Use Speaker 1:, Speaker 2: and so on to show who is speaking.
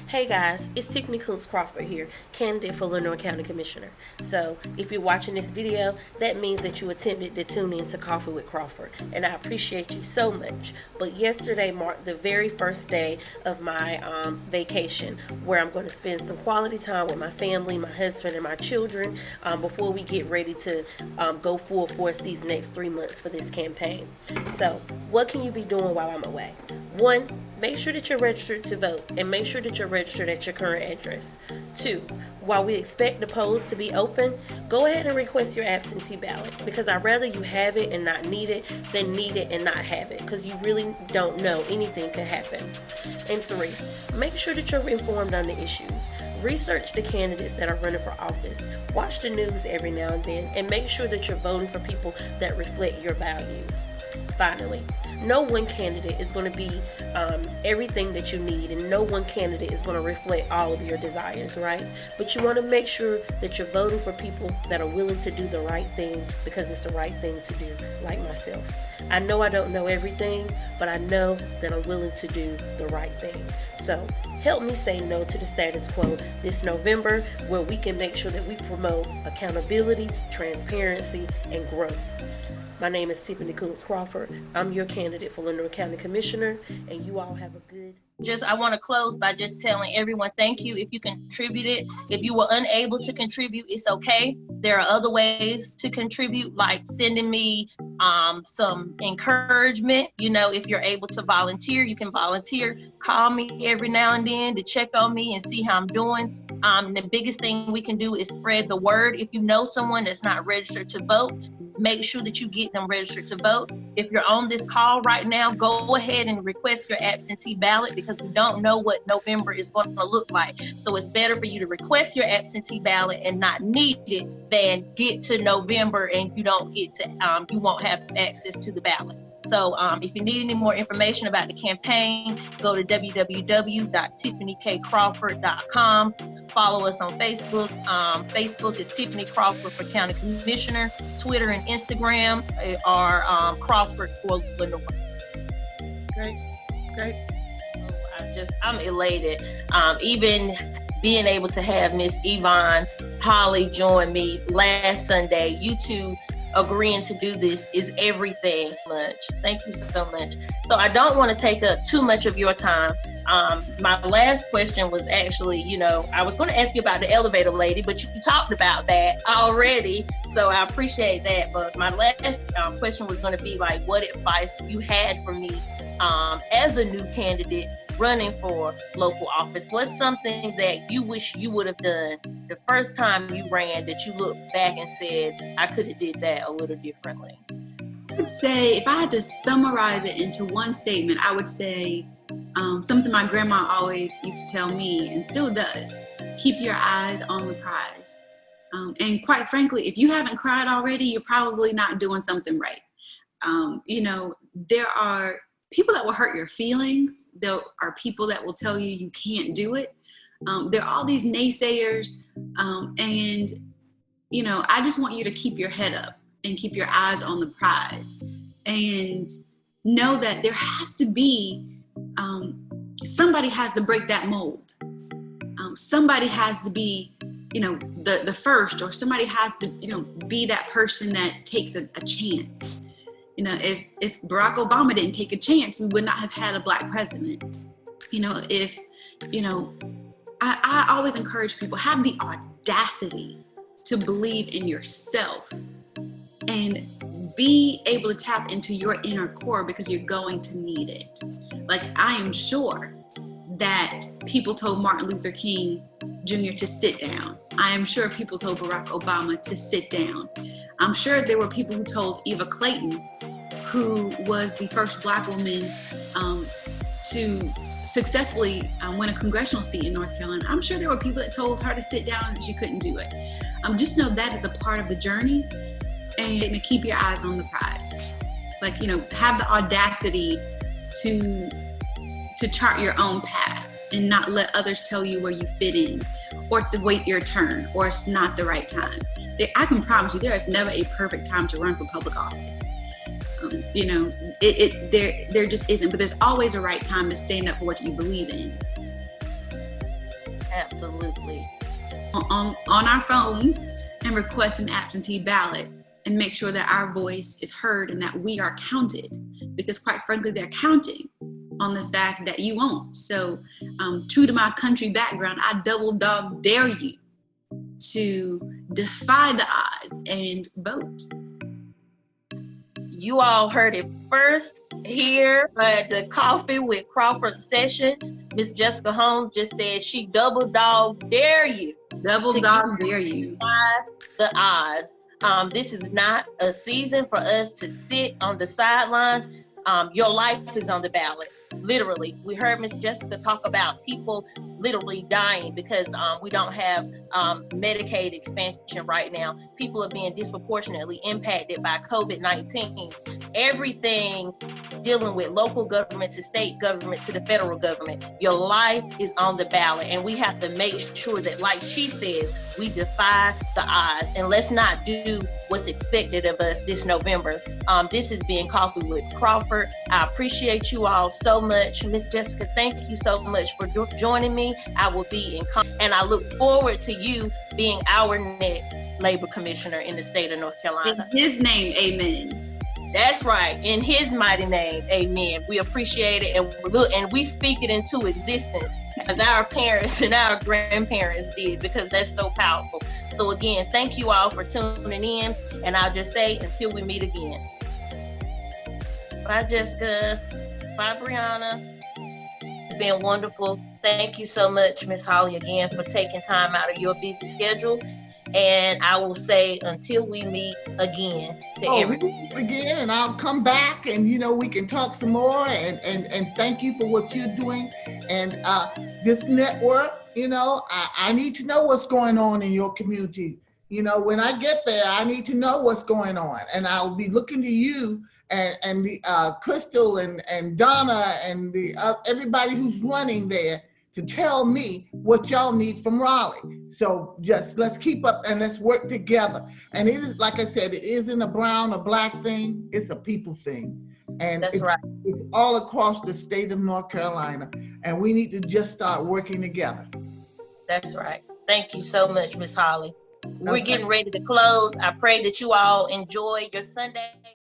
Speaker 1: Hey guys, it's Tiffany Crawford here, candidate for Lenore County Commissioner. So, if you're watching this video, that means that you attempted to tune in to Coffee with Crawford, and I appreciate you so much. But yesterday marked the very first day of my vacation, where I'm going to spend some quality time with my family, my husband, and my children before we get ready to go full force these next 3 months for this campaign. So, what can you be doing while I'm away? One, make sure that you're registered to vote, and make sure that you're registered at your current address. 2, while we expect the polls to be open, go ahead and request your absentee ballot, because I'd rather you have it and not need it than need it and not have it, because you really don't know, anything could happen. And 3, make sure that you're informed on the issues. Research the candidates that are running for office. Watch the news every now and then, and make sure that you're voting for people that reflect your values. Finally, no one candidate is going to be everything that you need, and no one candidate is going to reflect all of your desires, right? But you want to make sure that you're voting for people that are willing to do the right thing, because it's the right thing to do, like myself. I know I don't know everything, but I know that I'm willing to do the right thing. So help me say no to the status quo this November, where we can make sure that we promote accountability, transparency, and growth. My name is Tiffany Crawford. I'm your candidate for Lenore County Commissioner, and you all have a good...
Speaker 2: I want to close by just telling everyone thank you if you contributed. If you were unable to contribute, it's okay. There are other ways to contribute, like sending me some encouragement. You know, if you're able to volunteer, you can volunteer. Call me every now and then to check on me and see how I'm doing. The biggest thing we can do is spread the word. If you know someone that's not registered to vote, make sure that you get them registered to vote. If you're on this call right now, go ahead and request your absentee ballot, because we don't know what November is going to look like. So it's better for you to request your absentee ballot and not need it than get to November and you don't get to, you won't have access to the ballot. So if you need any more information about the campaign, go to www.tiffanykcrawford.com. Follow us on Facebook. Facebook is Tiffany Crawford for County Commissioner. Twitter and Instagram are Crawford for Lenore.
Speaker 1: Great.
Speaker 2: I'm elated. Even being able to have Miss Yvonne Holly join me last Sunday, you two agreeing to do this is everything. Thank you so much. So I don't want to take up too much of your time. My last question was actually, I was going to ask you about the elevator lady, but you talked about that already, so I appreciate that. But my last question was going to be like, what advice you had for me as a new candidate running for local office? What's something that you wish you would have done the first time you ran that you look back and said, I could have did that a little differently?
Speaker 3: I would say, if I had to summarize it into one statement, I would say something my grandma always used to tell me, and still does: keep your eyes on the prize. And quite frankly, if you haven't cried already, you're probably not doing something right. There are people that will hurt your feelings. There are people that will tell you you can't do it. There are all these naysayers. I just want you to keep your head up and keep your eyes on the prize, and know that there has to be, somebody has to break that mold. Somebody has to be, the first, or somebody has to, be that person that takes a chance. If Barack Obama didn't take a chance, we would not have had a Black president. I always encourage people, have the audacity to believe in yourself and be able to tap into your inner core, because you're going to need it. Like, I am sure that people told Martin Luther King Jr. to sit down. I am sure people told Barack Obama to sit down. I'm sure there were people who told Eva Clayton, who was the first Black woman to successfully win a congressional seat in North Carolina. I'm sure there were people that told her to sit down and she couldn't do it. Just know that is a part of the journey, and keep your eyes on the prize. It's like, have the audacity to chart your own path and not let others tell you where you fit in, or to wait your turn, or it's not the right time. I can promise you, there is never a perfect time to run for public office. There just isn't, but there's always a right time to stand up for what you believe in.
Speaker 2: Absolutely.
Speaker 3: On our phones and request an absentee ballot and make sure that our voice is heard and that we are counted, because quite frankly, they're counting on the fact that you won't. So true to my country background, I double dog dare you to defy the odds and vote.
Speaker 2: You all heard it first here at the Coffee with Crawford session. Miss Jessica Holmes just said she double dog dare you.
Speaker 3: Double dog dare you.
Speaker 2: The odds. This is not a season for us to sit on the sidelines. Your life is on the ballot. Literally, we heard Miss Jessica talk about people literally dying because we don't have Medicaid expansion right now. People are being disproportionately impacted by COVID-19. Everything dealing with local government to state government to the federal government, your life is on the ballot, and we have to make sure that, like she says, we defy the odds, and let's not do what's expected of us this November. This is being Coffee with Crawford. I appreciate you all so much. Miss Jessica, thank you so much for joining me. I will be in and I look forward to you being our next labor commissioner in the state of North Carolina.
Speaker 3: In his name, amen.
Speaker 2: That's right. In his mighty name, amen. We appreciate it, and we speak it into existence as our parents and our grandparents did, because that's so powerful. So again, thank you all for tuning in, and I'll just say until we meet again. Bye, Jessica. Bye, Brianna. It's been wonderful. Thank you so much, Miss Holly, again, for taking time out of your busy schedule. And I will say until we meet again to everybody.
Speaker 4: Again, and I'll come back and, we can talk some more and thank you for what you're doing. And this network, I need to know what's going on in your community. When I get there, I need to know what's going on. And I'll be looking to you and the Crystal and Donna and the everybody who's running there to tell me what y'all need from Raleigh. So just let's keep up and let's work together. And it is, like I said, it isn't a brown or black thing, it's a people thing. And
Speaker 2: that's right.
Speaker 4: It's all across the state of North Carolina. And we need to just start working together.
Speaker 2: That's right. Thank you so much, Miss Holly. We're getting ready to close. I pray that you all enjoy your Sunday.